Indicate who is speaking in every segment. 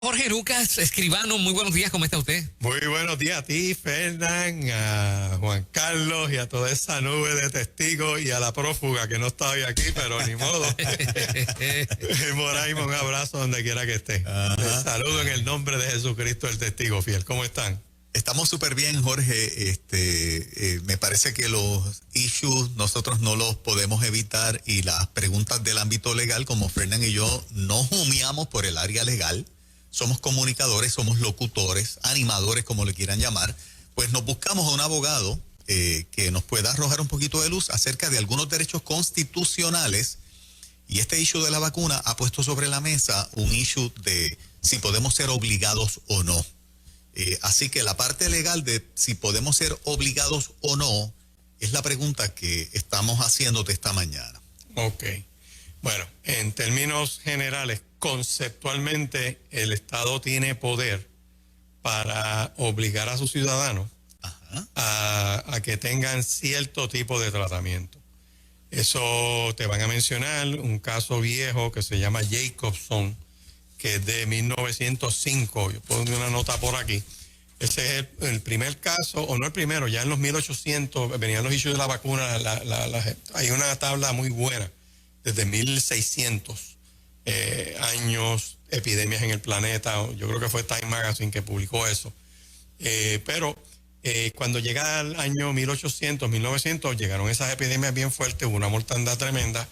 Speaker 1: Jorge Lucas, escribano, muy buenos días, ¿cómo está usted?
Speaker 2: Muy buenos días a ti, Fernán, a Juan Carlos y a toda esa nube de testigos y a la prófuga que no está hoy aquí, pero ni modo. Moraima, un abrazo donde quiera que esté. Les saludo en el nombre de Jesucristo, el testigo fiel. ¿Cómo están?
Speaker 3: Estamos súper bien, Jorge. Me parece que los issues nosotros no los podemos evitar y las preguntas del ámbito legal, como Fernán y yo, no humeamos por el área legal. Somos comunicadores, somos locutores, animadores, como le quieran llamar, pues nos buscamos a un abogado que nos pueda arrojar un poquito de luz acerca de algunos derechos constitucionales, y este issue de la vacuna ha puesto sobre la mesa un issue de si podemos ser obligados o no. Así que la parte legal de si podemos ser obligados o no es la pregunta que estamos haciéndote esta mañana.
Speaker 2: Ok. Bueno, en términos generales, conceptualmente el Estado tiene poder para obligar a sus ciudadanos a que tengan cierto tipo de tratamiento. Eso te van a mencionar un caso viejo que se llama Jacobson, que es de 1905. Yo pongo una nota por aquí. Ese es el primer caso, o no el primero, ya en los 1800 venían los issues de la vacuna. Hay una tabla muy buena desde 1600 años, epidemias en el planeta. Yo creo que fue Time Magazine que publicó eso. Pero cuando llega el año 1800, 1900, llegaron esas epidemias bien fuertes, hubo una mortandad tremenda,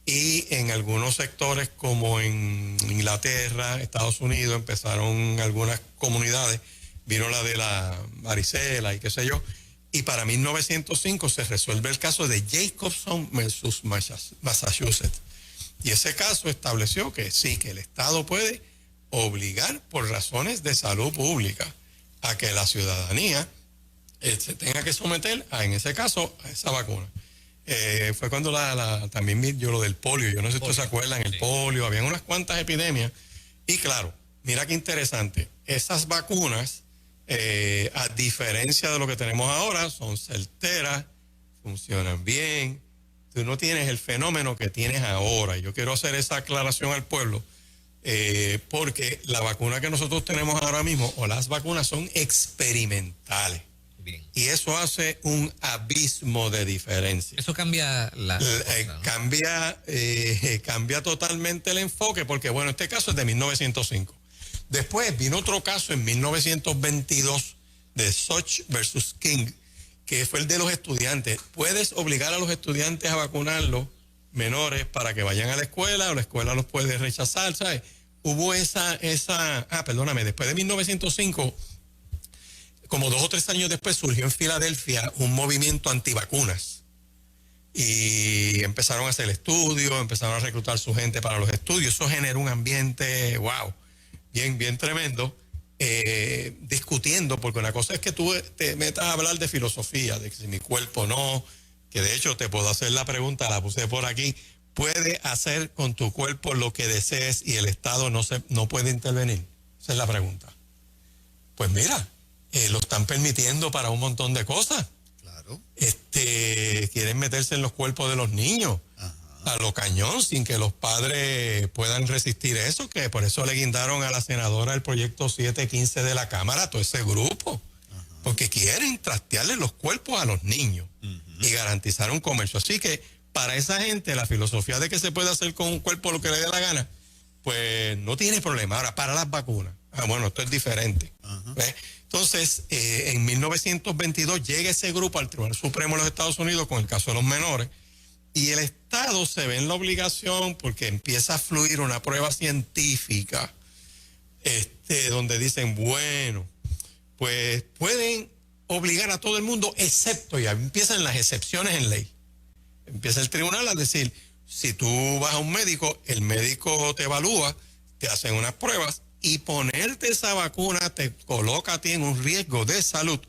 Speaker 2: y en algunos sectores como en Inglaterra, Estados Unidos, empezaron algunas comunidades, vino la de la varicela y qué sé yo, y para 1905 se resuelve el caso de Jacobson versus Massachusetts. Y ese caso estableció que sí, que el Estado puede obligar por razones de salud pública a que la ciudadanía se tenga que someter, en ese caso, a esa vacuna. Fue cuando también vi yo lo del polio, yo no sé si ustedes se acuerdan, el polio, habían unas cuantas epidemias. Y claro, mira qué interesante, esas vacunas, a diferencia de lo que tenemos ahora, son certeras, funcionan bien. Tú no tienes el fenómeno que tienes ahora. Yo quiero hacer esa aclaración al pueblo, porque la vacuna que nosotros tenemos ahora mismo, o las vacunas, son experimentales.
Speaker 1: Bien.
Speaker 2: Y eso hace un abismo de diferencia.
Speaker 1: Eso cambia
Speaker 2: Cambia totalmente el enfoque, porque bueno, este caso es de 1905. Después vino otro caso en 1922 de Soch versus King, que fue el de los estudiantes. Puedes obligar a los estudiantes a vacunarlos, menores, para que vayan a la escuela, o la escuela los puede rechazar, ¿sabes? Hubo después de 1905, como 2 o 3 años después, surgió en Filadelfia un movimiento antivacunas. Y empezaron a hacer estudios, empezaron a reclutar su gente para los estudios. Eso generó un ambiente, wow, bien tremendo. Discutiendo, porque una cosa es que tú te metas a hablar de filosofía, de que si mi cuerpo no, que de hecho te puedo hacer la pregunta, la puse por aquí, ¿puede hacer con tu cuerpo lo que desees y el Estado no puede intervenir? Esa es la pregunta. Pues mira, lo están permitiendo para un montón de cosas.
Speaker 3: Claro.
Speaker 2: Quieren meterse en los cuerpos de los niños. A lo cañón, sin que los padres puedan resistir eso, que por eso le guindaron a la senadora el proyecto 715 de la Cámara, todo ese grupo, porque quieren trastearle los cuerpos a los niños y garantizar un comercio. Así que para esa gente la filosofía de que se puede hacer con un cuerpo lo que le dé la gana, pues no tiene problema. Ahora, para las vacunas, bueno, esto es diferente. Entonces, en 1922 llega ese grupo al Tribunal Supremo de los Estados Unidos con el caso de los menores. Y el Estado se ve en la obligación, porque empieza a fluir una prueba científica, donde dicen, bueno, pues pueden obligar a todo el mundo, excepto, ya empiezan las excepciones en ley. Empieza el tribunal a decir, si tú vas a un médico, el médico te evalúa, te hacen unas pruebas, y ponerte esa vacuna te coloca a ti en un riesgo de salud,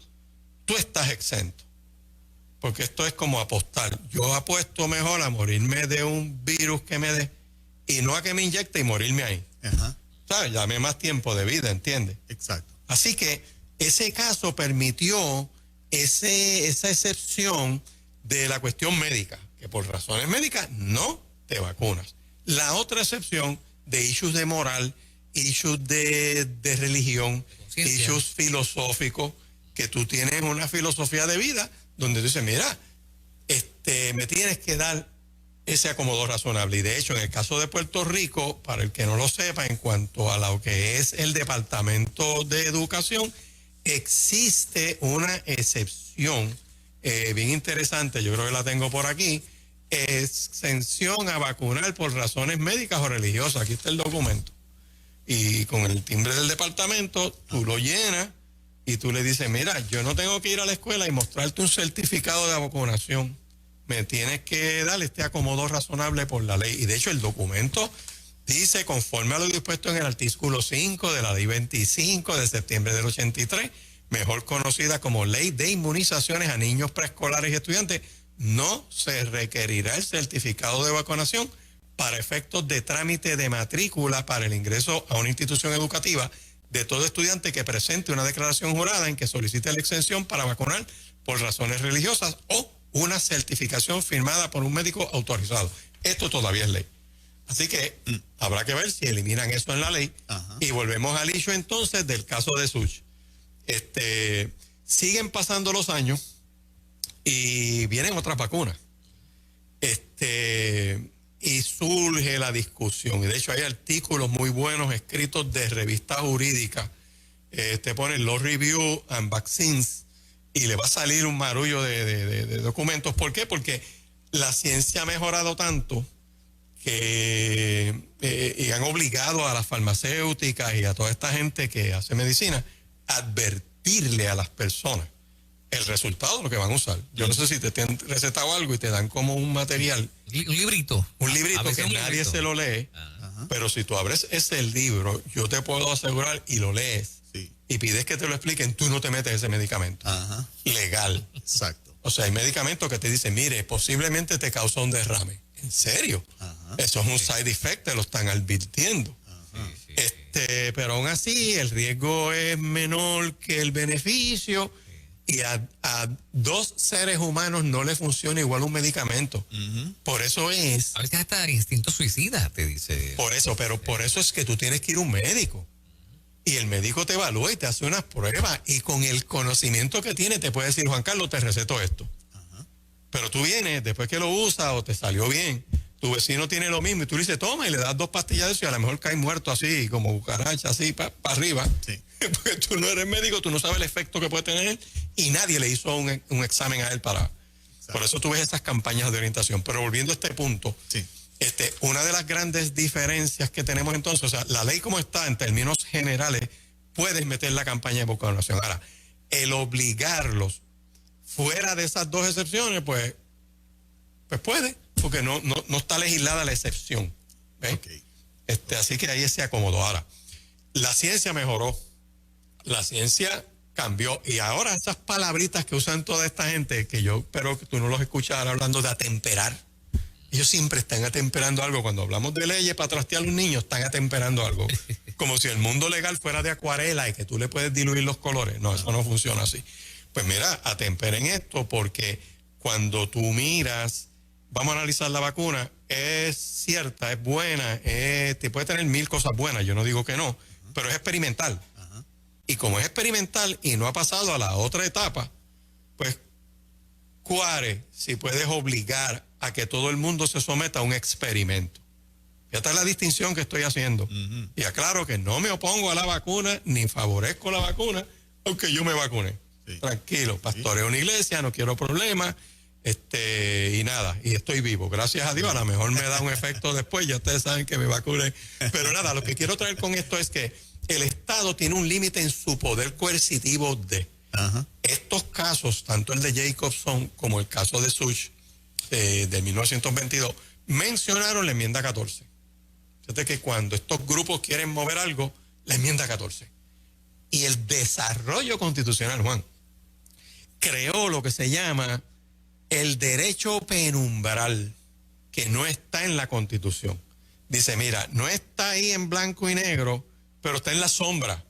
Speaker 2: tú estás exento. Porque esto es como apostar. Yo apuesto mejor a morirme de un virus que me dé y no a que me inyecte y morirme ahí. ¿Sabes? Dame más tiempo de vida, ¿entiendes?
Speaker 3: Exacto.
Speaker 2: Así que ese caso permitió esa excepción de la cuestión médica, que por razones médicas no te vacunas. La otra excepción de issues de moral issues de religión,
Speaker 1: conciencia.
Speaker 2: issues filosóficos, que tú tienes una filosofía de vida donde tú dices, mira, me tienes que dar ese acomodo razonable. Y de hecho, en el caso de Puerto Rico, para el que no lo sepa, en cuanto a lo que es el Departamento de Educación, existe una excepción bien interesante, yo creo que la tengo por aquí, exención a vacunar por razones médicas o religiosas. Aquí está el documento. Y con el timbre del departamento, tú lo llenas y tú le dices, mira, yo no tengo que ir a la escuela y mostrarte un certificado de vacunación. Me tienes que dar este acomodo razonable por la ley. Y de hecho el documento dice, conforme a lo dispuesto en el artículo 5 de la ley 25 de septiembre del 83, mejor conocida como Ley de Inmunizaciones a Niños Preescolares y Estudiantes, no se requerirá el certificado de vacunación para efectos de trámite de matrícula para el ingreso a una institución educativa de todo estudiante que presente una declaración jurada en que solicite la exención para vacunar por razones religiosas o una certificación firmada por un médico autorizado. Esto todavía es ley. Así que habrá que ver si eliminan eso en la ley.
Speaker 3: Ajá.
Speaker 2: Y volvemos al issue entonces del caso de Such. Siguen pasando los años y vienen otras vacunas. Y surge la discusión. Y de hecho hay artículos muy buenos escritos de revistas jurídicas. Te ponen Law Review and Vaccines y le va a salir un marullo de documentos. ¿Por qué? Porque la ciencia ha mejorado tanto que y han obligado a las farmacéuticas y a toda esta gente que hace medicina a advertirle a las personas el resultado de lo que van a usar. Yo no sé si te han recetado algo y te dan como un material.
Speaker 1: Un librito.
Speaker 2: Un librito
Speaker 1: A veces
Speaker 2: que
Speaker 1: un
Speaker 2: nadie
Speaker 1: librito.
Speaker 2: se lo lee,
Speaker 3: Ajá.
Speaker 2: pero si tú abres ese libro, yo te puedo asegurar y lo lees
Speaker 3: Sí.
Speaker 2: y pides que te lo expliquen, tú no te metes ese medicamento.
Speaker 3: Ajá.
Speaker 2: Legal.
Speaker 3: Exacto.
Speaker 2: O sea, hay medicamentos que te dicen, mire, posiblemente te causa un derrame. ¿En serio?
Speaker 3: Ajá.
Speaker 2: Eso es un side effect, te lo están advirtiendo.
Speaker 1: Sí.
Speaker 2: Pero aún así, el riesgo es menor que el beneficio y a dos seres humanos no le funciona igual un medicamento.
Speaker 3: Ujú.
Speaker 2: Por eso es,
Speaker 1: A veces hasta instinto suicida, te dice.
Speaker 2: por eso es que tú tienes que ir a un médico. Y el médico te evalúa y te hace unas pruebas y con el conocimiento que tiene te puede decir, Juan Carlos, te receto esto.
Speaker 3: Ajá.
Speaker 2: Pero tú vienes, después que lo usas o te salió bien, tu vecino tiene lo mismo y tú le dices, toma, y le das 2 pastillas de eso y a lo mejor cae muerto así, como cucaracha, así para arriba.
Speaker 3: Sí.
Speaker 2: Porque tú no eres médico, tú no sabes el efecto que puede tener y nadie le hizo un examen a él para... Por eso tú ves esas campañas de orientación. Pero volviendo a este punto,
Speaker 3: Sí.
Speaker 2: una de las grandes diferencias que tenemos entonces, o sea, la ley como está en términos generales, puedes meter la campaña de vacunación. Ahora, el obligarlos fuera de esas 2 excepciones, pues puede, porque no está legislada la excepción. ¿Ves?
Speaker 3: Ok.
Speaker 2: Así que ahí se acomodó. Ahora, la ciencia mejoró, la ciencia cambió y ahora esas palabritas que usan toda esta gente, que yo espero que tú no los escuchas hablando de atemperar, ellos siempre están atemperando algo. Cuando hablamos de leyes para trastear a los niños, están atemperando algo. Como si el mundo legal fuera de acuarela y que tú le puedes diluir los colores. No, eso no funciona así. Pues mira, atemperen esto porque cuando tú miras, vamos a analizar la vacuna, es cierta, es buena, te puede tener 1000 cosas buenas, yo no digo que no, pero es experimental.
Speaker 3: Ajá.
Speaker 2: Y como es experimental y no ha pasado a la otra etapa, pues, cuare si puedes obligar a que todo el mundo se someta a un experimento. Esta es la distinción que estoy haciendo.
Speaker 3: Ujú.
Speaker 2: Y aclaro que no me opongo a la vacuna ni favorezco la vacuna, aunque yo me vacune.
Speaker 3: Sí.
Speaker 2: Tranquilo, pastoreo una iglesia, no quiero problemas, y nada, y estoy vivo. Gracias a Dios, a lo mejor me da un efecto después, ya ustedes saben que me vacune. Pero nada, lo que quiero traer con esto es que el Estado tiene un límite en su poder coercitivo de
Speaker 3: Ajá.
Speaker 2: estos casos, tanto el de Jacobson como el caso de Such, de 1922, mencionaron la enmienda 14. Fíjate que cuando estos grupos quieren mover algo, la enmienda 14. Y el desarrollo constitucional, Juan, creó lo que se llama el derecho penumbral, que no está en la Constitución. Dice, mira, no está ahí en blanco y negro, pero está en la sombra.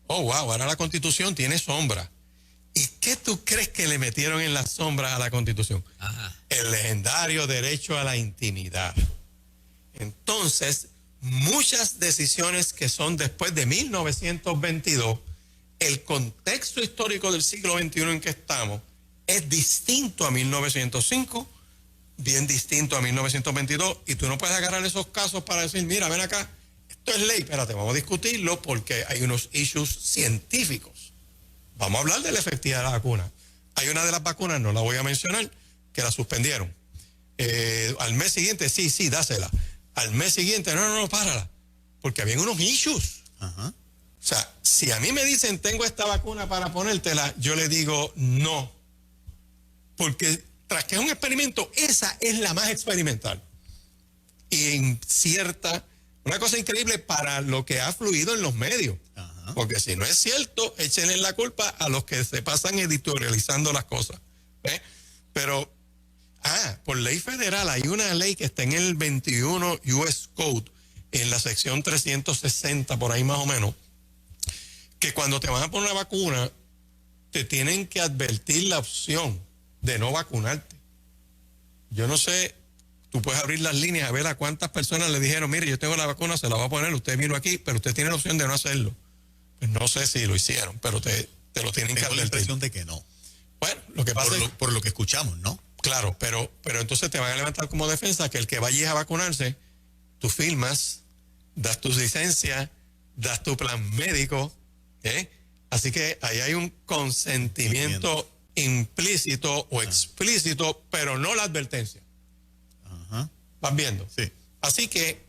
Speaker 2: Oh, wow, ahora la Constitución tiene sombra. ¿Y qué tú crees que le metieron en la sombra a la Constitución?
Speaker 1: Ajá.
Speaker 2: El legendario derecho a la intimidad. Entonces, muchas decisiones que son después de 1922, el contexto histórico del siglo XXI en que estamos es distinto a 1905, bien distinto a 1922, y tú no puedes agarrar esos casos para decir, mira, ven acá, esto es ley, espérate, vamos a discutirlo porque hay unos issues científicos. Vamos a hablar de la efectividad de la vacuna. Hay una de las vacunas, no la voy a mencionar, que la suspendieron. Al mes siguiente, sí, dásela. Al mes siguiente, no, párala. Porque habían unos issues.
Speaker 3: Ajá.
Speaker 2: O sea, si a mí me dicen, tengo esta vacuna para ponértela, yo le digo, no. Porque tras que es un experimento, esa es la más experimental. Y en cierta, una cosa increíble para lo que ha fluido en los medios.
Speaker 3: Ajá.
Speaker 2: Porque si no es cierto, échenle la culpa a los que se pasan editorializando las cosas. ¿Ves? Pero, por ley federal hay una ley que está en el 21 US Code, en la sección 360, por ahí más o menos, que cuando te van a poner una vacuna, te tienen que advertir la opción de no vacunarte. Yo no sé, tú puedes abrir las líneas a ver a cuántas personas le dijeron, mire, yo tengo la vacuna, se la voy a poner, usted vino aquí, pero usted tiene la opción de no hacerlo. Pues no sé si lo hicieron, pero te lo tienen que
Speaker 3: Tengo
Speaker 2: advertir.
Speaker 3: la impresión de que no.
Speaker 2: Bueno, lo que pasa es...
Speaker 3: Por lo que escuchamos, ¿no?
Speaker 2: Claro, pero entonces te van a levantar como defensa que el que vayas a vacunarse, tú firmas, das tu licencia, das tu plan médico, ¿eh? Así que ahí hay un consentimiento implícito o explícito, pero no la advertencia.
Speaker 3: Ajá.
Speaker 2: ¿Vas viendo?
Speaker 3: Sí.
Speaker 2: Así que,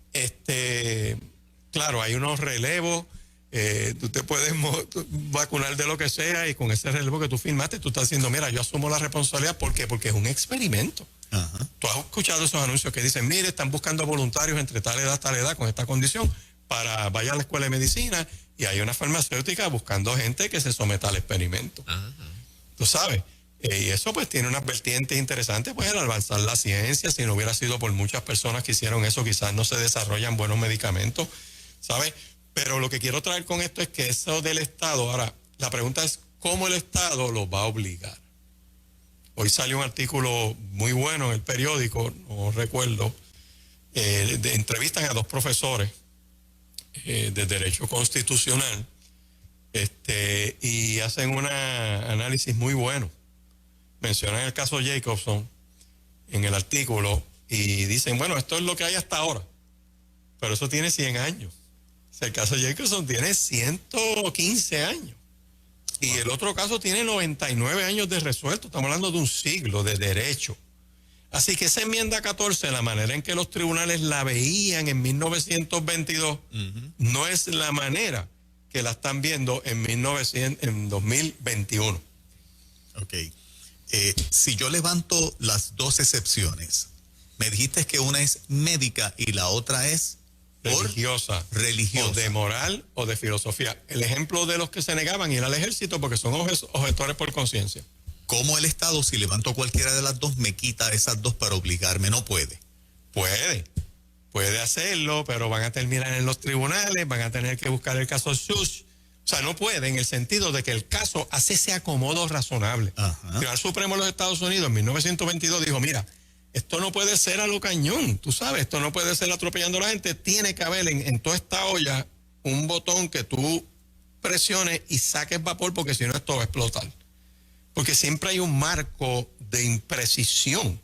Speaker 2: claro, hay unos relevos. Tú te puedes vacunar de lo que sea y con ese relevo que tú firmaste, tú estás diciendo, mira, yo asumo la responsabilidad. ¿Por qué? Porque es un experimento.
Speaker 3: Ajá.
Speaker 2: Tú has escuchado esos anuncios que dicen, mire, están buscando voluntarios entre tal edad, con esta condición, para vaya a la escuela de medicina, y hay una farmacéutica buscando gente que se someta al experimento.
Speaker 1: Ajá.
Speaker 2: Tú sabes. Y eso pues tiene unas vertientes interesantes, pues al avanzar la ciencia. Si no hubiera sido por muchas personas que hicieron eso, quizás no se desarrollan buenos medicamentos, ¿sabes? Pero lo que quiero traer con esto es que eso del Estado, ahora, la pregunta es cómo el Estado lo va a obligar. Hoy salió un artículo muy bueno en el periódico, no recuerdo, entrevistan a dos profesores de Derecho Constitucional y hacen un análisis muy bueno. Mencionan el caso Jacobson en el artículo y dicen, bueno, esto es lo que hay hasta ahora, pero eso tiene 100 años. O sea, el caso Jacobson tiene 115 años. Y el otro caso tiene 99 años de resuelto. Estamos hablando de un siglo de derecho. Así que esa enmienda 14, la manera en que los tribunales la veían en 1922, no es la manera que la están viendo en 2021.
Speaker 3: Ok. Si yo levanto las dos excepciones, me dijiste que una es médica y la otra es
Speaker 2: Religiosa.
Speaker 3: religiosa.
Speaker 2: O de moral o de filosofía. El ejemplo de los que se negaban ir al ejército porque son objetores por conciencia.
Speaker 3: ¿Cómo el Estado, si levanto cualquiera de las dos, me quita esas dos para obligarme? No puede.
Speaker 2: Puede hacerlo, pero van a terminar en los tribunales, van a tener que buscar el caso Shush. O sea, no puede en el sentido de que el caso hace ese acomodo razonable.
Speaker 3: Ajá.
Speaker 2: El Tribunal Supremo de los Estados Unidos en 1922 dijo, mira, esto no puede ser a lo cañón, tú sabes, esto no puede ser atropellando a la gente, tiene que haber en toda esta olla un botón que tú presiones y saques vapor, porque si no esto va a explotar. Porque siempre hay un marco de imprecisión.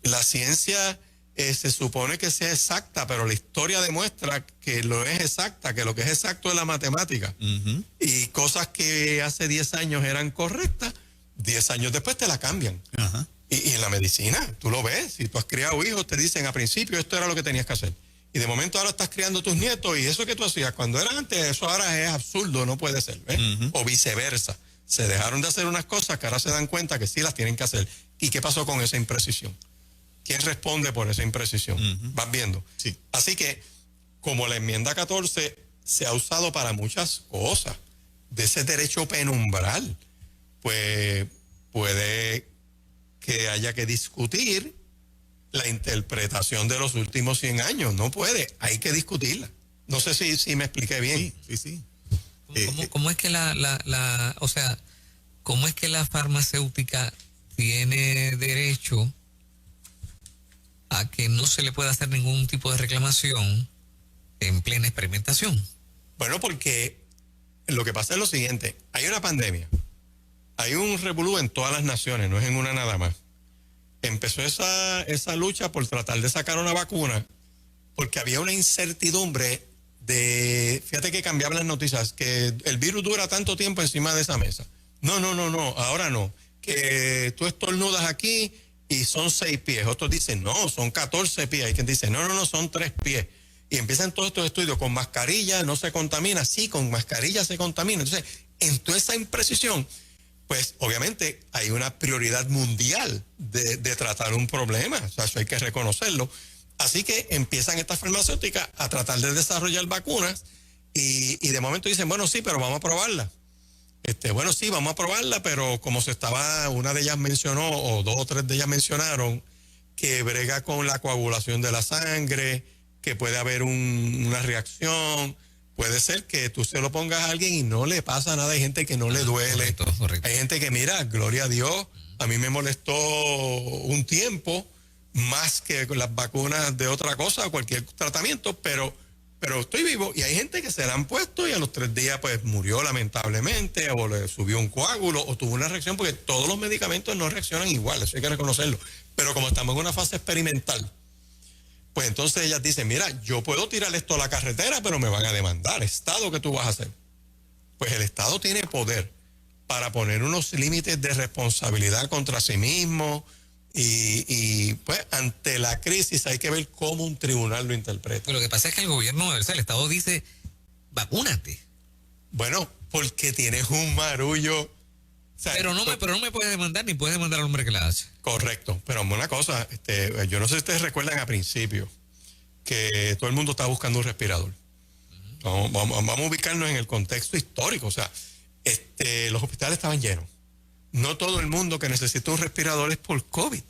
Speaker 2: La ciencia se supone que sea exacta, pero la historia demuestra que lo es exacta, que lo que es exacto es la matemática. Y cosas que hace 10 años eran correctas, 10 años después te la cambian.
Speaker 3: Ajá.
Speaker 2: Y en la medicina, tú lo ves, si tú has criado hijos, te dicen a principio esto era lo que tenías que hacer. Y de momento ahora estás criando tus nietos y eso que tú hacías cuando era antes, eso ahora es absurdo, no puede ser, ¿ves? O viceversa. Se dejaron de hacer unas cosas que ahora se dan cuenta que sí las tienen que hacer. ¿Y qué pasó con esa imprecisión? ¿Quién responde por esa imprecisión? ¿Vas viendo?
Speaker 3: Sí.
Speaker 2: Así que, como la enmienda 14 se ha usado para muchas cosas, de ese derecho penumbral, pues puede que haya que discutir la interpretación de los últimos 100 años. No puede, hay que discutirla. No sé si me expliqué bien.
Speaker 3: Sí.
Speaker 1: ¿Cómo es que o sea, cómo es que la farmacéutica tiene derecho a que no se le pueda hacer ningún tipo de reclamación en plena experimentación?
Speaker 2: Bueno, porque lo que pasa es lo siguiente, hay una pandemia, hay un revolú en todas las naciones, no es en una nada más. Empezó esa lucha por tratar de sacar una vacuna, porque había una incertidumbre fíjate que cambiaban las noticias, que el virus dura tanto tiempo encima de esa mesa. No, ahora no, que tú estornudas aquí y son 6 pies, otros dicen, no, son 14 pies, hay quien dice, no, son 3 pies. Y empiezan todos estos estudios, con mascarilla no se contamina, sí, con mascarilla se contamina. Entonces, en toda esa imprecisión, pues obviamente hay una prioridad mundial de tratar un problema, o sea, eso hay que reconocerlo. Así que empiezan estas farmacéuticas a tratar de desarrollar vacunas y de momento dicen, bueno, sí, pero vamos a probarla. Bueno, sí, vamos a probarla, pero como una de ellas mencionó, o 2 o 3 de ellas mencionaron, que brega con la coagulación de la sangre, que puede haber una reacción, puede ser que tú se lo pongas a alguien y no le pasa nada, hay gente que no le duele,
Speaker 1: correcto.
Speaker 2: Hay gente que, mira, gloria a Dios, a mí me molestó un tiempo, más que las vacunas de otra cosa, cualquier tratamiento, pero estoy vivo, y hay gente que se la han puesto y a los 3 días pues murió lamentablemente, o le subió un coágulo, o tuvo una reacción, porque todos los medicamentos no reaccionan igual, eso hay que reconocerlo, pero como estamos en una fase experimental, pues entonces ellas dicen, mira, yo puedo tirar esto a la carretera, pero me van a demandar. Estado, ¿qué tú vas a hacer? Pues el Estado tiene poder para poner unos límites de responsabilidad contra sí mismo y pues ante la crisis hay que ver cómo un tribunal lo interpreta.
Speaker 1: Pero lo que pasa es que el gobierno, o sea, el Estado dice, vacúnate.
Speaker 2: Bueno, porque tienes un marullo. O sea,
Speaker 1: pero no me puedes demandar, ni puedes demandar al hombre que la hace.
Speaker 2: Correcto, pero una cosa, yo no sé si ustedes recuerdan a principio que todo el mundo estaba buscando un respirador. Vamos a ubicarnos en el contexto histórico, o sea, los hospitales estaban llenos. No todo el mundo que necesita un respirador es por COVID.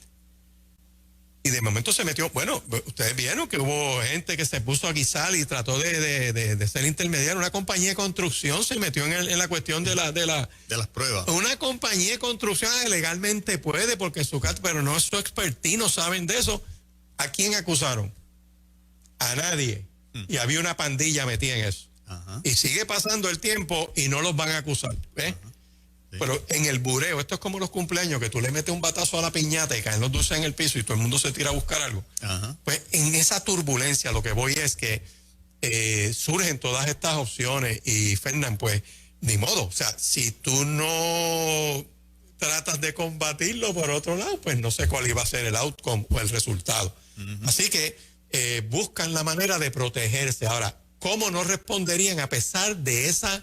Speaker 2: Y de momento se metió, bueno, ustedes vieron que hubo gente que se puso a guisar y trató de ser intermediario. Una compañía de construcción se metió en la cuestión de
Speaker 3: las pruebas.
Speaker 2: Una compañía de construcción legalmente puede, porque pero no es su expertise, no saben de eso. ¿A quién acusaron? A nadie. Y había una pandilla metida en eso.
Speaker 3: Ajá.
Speaker 2: Y sigue pasando el tiempo y no los van a acusar. ¿Ves? Sí. Pero en el bureo, esto es como los cumpleaños, que tú le metes un batazo a la piñata y caen los dulces en el piso y todo el mundo se tira a buscar algo.
Speaker 3: Ajá.
Speaker 2: Pues en esa turbulencia lo que voy es que surgen todas estas opciones y Fernán, pues ni modo. O sea, si tú no tratas de combatirlo por otro lado, pues no sé cuál iba a ser el outcome o el resultado. Así que buscan la manera de protegerse. Ahora, ¿cómo no responderían a pesar de esa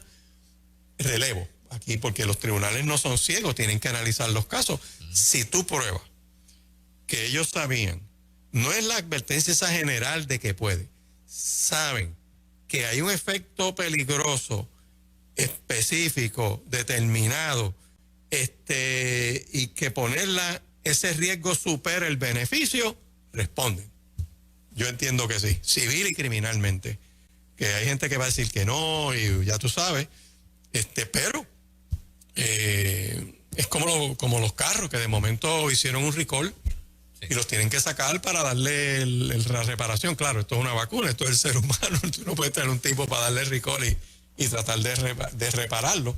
Speaker 2: relevo? Aquí, porque los tribunales no son ciegos, tienen que analizar los casos. Si tú pruebas que ellos sabían, no es la advertencia esa general de que puede, saben que hay un efecto peligroso, específico, determinado, y que ese riesgo supera el beneficio, responden. Yo entiendo que sí, civil y criminalmente. Que hay gente que va a decir que no, y ya tú sabes, pero es como los carros que de momento hicieron un recall y los tienen que sacar para darle la reparación. Claro, esto es una vacuna, esto es el ser humano, tú no puedes tener un tipo para darle el recall y tratar de repararlo,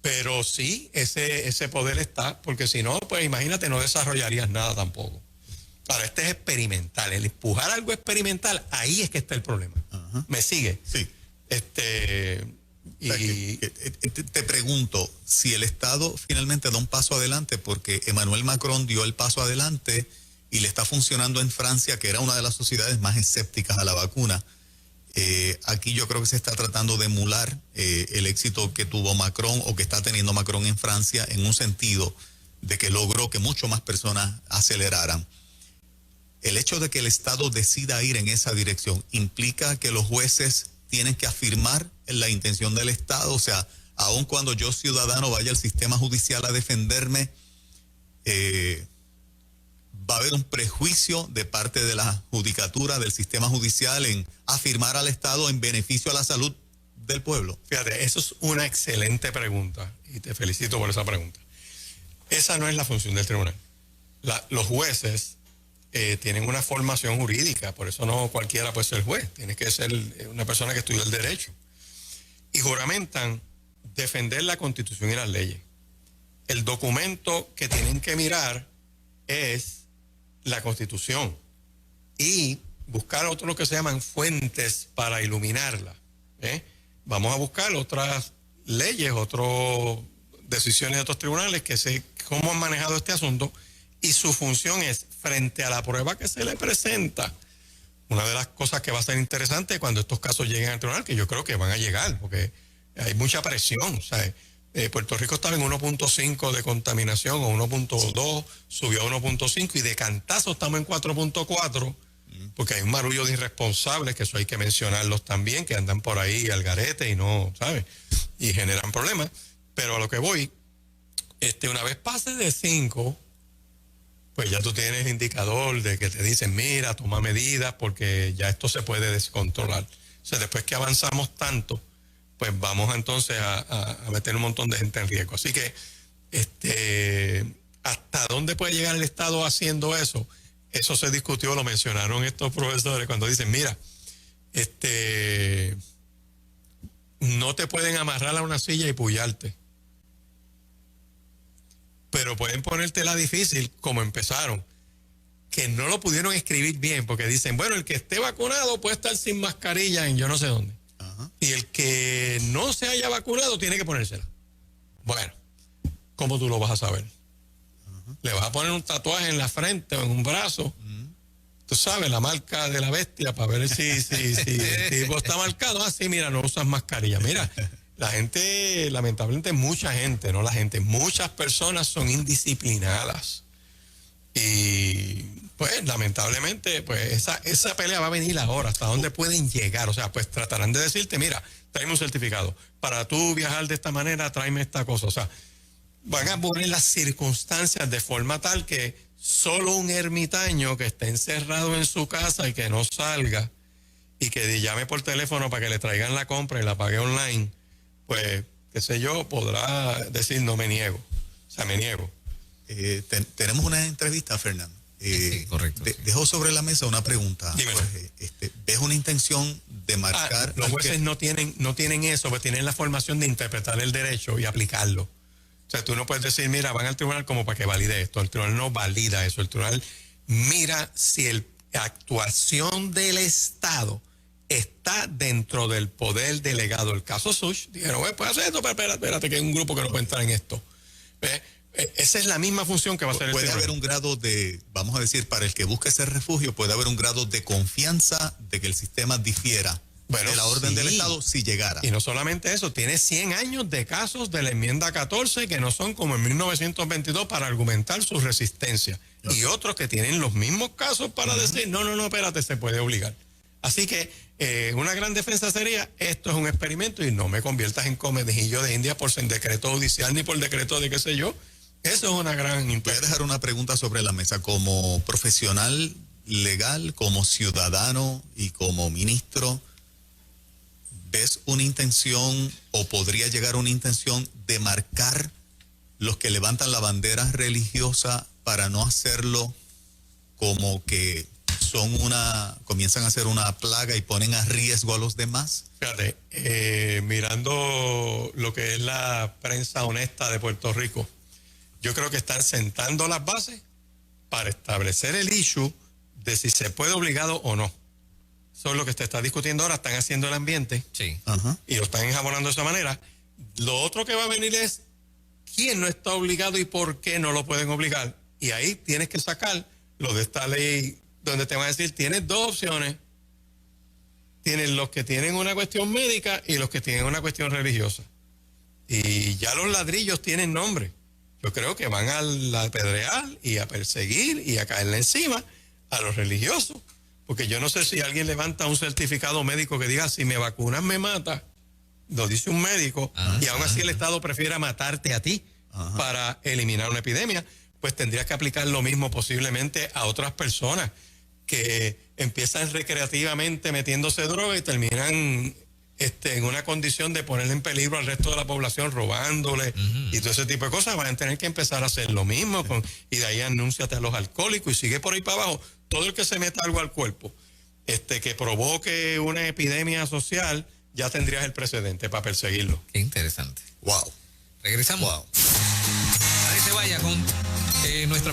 Speaker 2: pero sí, ese poder está, porque si no, pues imagínate, no desarrollarías nada tampoco. Ahora, es experimental, el empujar algo experimental, ahí es que está el problema.
Speaker 3: Ajá.
Speaker 2: ¿Me sigue?
Speaker 3: Sí. Te pregunto, si el Estado finalmente da un paso adelante, porque Emmanuel Macron dio el paso adelante y le está funcionando en Francia, que era una de las sociedades más escépticas a la vacuna, aquí yo creo que se está tratando de emular el éxito que tuvo Macron o que está teniendo Macron en Francia, en un sentido de que logró que mucho más personas aceleraran. El hecho de que el Estado decida ir en esa dirección implica que los jueces tienen que afirmar la intención del Estado, o sea, aun cuando yo ciudadano vaya al sistema judicial a defenderme, va a haber un prejuicio de parte de la judicatura, del sistema judicial, en afirmar al Estado en beneficio a la salud del pueblo.
Speaker 2: Fíjate, eso es una excelente pregunta y te felicito por esa pregunta. Esa no es la función del tribunal. Los jueces tienen una formación jurídica, por eso no cualquiera puede ser juez, tiene que ser una persona que estudió el derecho. Y juramentan defender la Constitución y las leyes. El documento que tienen que mirar es la Constitución y buscar otros que se llaman fuentes para iluminarla. Vamos a buscar otras leyes, otras decisiones de otros tribunales cómo han manejado este asunto, y su función es, frente a la prueba que se le presenta, una de las cosas que va a ser interesante cuando estos casos lleguen al tribunal, que yo creo que van a llegar, porque hay mucha presión, ¿sabes? Puerto Rico estaba en 1.5 de contaminación, o 1.2, subió a 1.5, y de cantazo estamos en 4.4, porque hay un marullo de irresponsables, que eso hay que mencionarlos también, que andan por ahí al garete y no, ¿sabes? Y generan problemas. Pero a lo que voy, una vez pase de 5, pues ya tú tienes indicador de que te dicen, mira, toma medidas, porque ya esto se puede descontrolar. O sea, después que avanzamos tanto, pues vamos entonces a meter un montón de gente en riesgo. Así que, ¿hasta dónde puede llegar el Estado haciendo eso? Eso se discutió, lo mencionaron estos profesores cuando dicen, mira, no te pueden amarrar a una silla y puyarte, pero pueden ponértela difícil, como empezaron, que no lo pudieron escribir bien, porque dicen, bueno, el que esté vacunado puede estar sin mascarilla en yo no sé dónde. Ajá. Y el que no se haya vacunado tiene que ponérsela. Bueno, ¿cómo tú lo vas a saber? Ajá. Le vas a poner un tatuaje en la frente o en un brazo, tú sabes, la marca de la bestia, para ver si el tipo está marcado. Así, mira, no usas mascarilla. Mira, la gente, lamentablemente muchas personas son indisciplinadas. Y pues lamentablemente, pues esa pelea va a venir ahora. ¿Hasta dónde pueden llegar? O sea, pues tratarán de decirte, mira, tráeme un certificado. Para tú viajar de esta manera, tráeme esta cosa. O sea, van a poner las circunstancias de forma tal que solo un ermitaño que esté encerrado en su casa y que no salga y que llame por teléfono para que le traigan la compra y la pague online, pues, qué sé yo, podrá decir no me niego. O sea, me niego.
Speaker 3: Tenemos una entrevista, Fernando.
Speaker 1: Sí, correcto.
Speaker 3: Dejo sobre la mesa una pregunta.
Speaker 2: Jorge.
Speaker 3: ¿Ves una intención de marcar?
Speaker 2: Los jueces no tienen eso, pues tienen la formación de interpretar el derecho y aplicarlo. O sea, tú no puedes decir, mira, van al tribunal como para que valide esto. El tribunal no valida eso. El tribunal mira si la actuación del Estado está dentro del poder delegado. El caso Such, dijeron, puede hacer esto, pero espérate, que hay un grupo que no puede entrar en esto. ¿Ves? Esa es la misma función que va a hacer el tribunal.
Speaker 3: Puede haber un grado de, vamos a decir, para el que busque ese refugio, puede haber un grado de confianza de que el sistema difiera de la orden del Estado si llegara.
Speaker 2: Y no solamente eso, tiene 100 años de casos de la enmienda 14 que no son como en 1922 para argumentar su resistencia. Y otros que tienen los mismos casos para decir, no, espérate, se puede obligar. Así que una gran defensa sería, esto es un experimento y no me conviertas en conejillo de India por decreto judicial ni por decreto de qué sé yo. Eso es una gran...
Speaker 3: Voy a dejar una pregunta sobre la mesa. Como profesional legal, como ciudadano y como ministro, ¿ves una intención o podría llegar una intención de marcar los que levantan la bandera religiosa para no hacerlo como que comienzan a ser una plaga y ponen a riesgo a los demás?
Speaker 2: Fíjate, mirando lo que es la prensa honesta de Puerto Rico, yo creo que están sentando las bases para establecer el issue de si se puede obligado o no. Eso es lo que se está discutiendo ahora, están haciendo el ambiente.
Speaker 1: Sí.
Speaker 2: Y lo están enjabonando de esa manera. Lo otro que va a venir es quién no está obligado y por qué no lo pueden obligar. Y ahí tienes que sacar lo de esta ley donde te van a decir, tienes dos opciones. Tienes los que tienen una cuestión médica y los que tienen una cuestión religiosa. Y ya los ladrillos tienen nombre. Yo creo que van a apedrear y a perseguir y a caerle encima a los religiosos. Porque yo no sé si alguien levanta un certificado médico que diga, si me vacunas me mata, lo dice un médico, y aún así el Estado prefiere matarte a ti para eliminar una epidemia, pues tendrías que aplicar lo mismo posiblemente a otras personas que empiezan recreativamente metiéndose droga y terminan en una condición de ponerle en peligro al resto de la población, robándole y todo ese tipo de cosas, van a tener que empezar a hacer lo mismo. Y de ahí anúnciate a los alcohólicos y sigue por ahí para abajo. Todo el que se meta algo al cuerpo que provoque una epidemia social, ya tendrías el precedente para perseguirlo.
Speaker 1: Qué interesante.
Speaker 3: Wow.
Speaker 1: Regresamos.
Speaker 3: Wow.
Speaker 1: Nadie se vaya con nuestra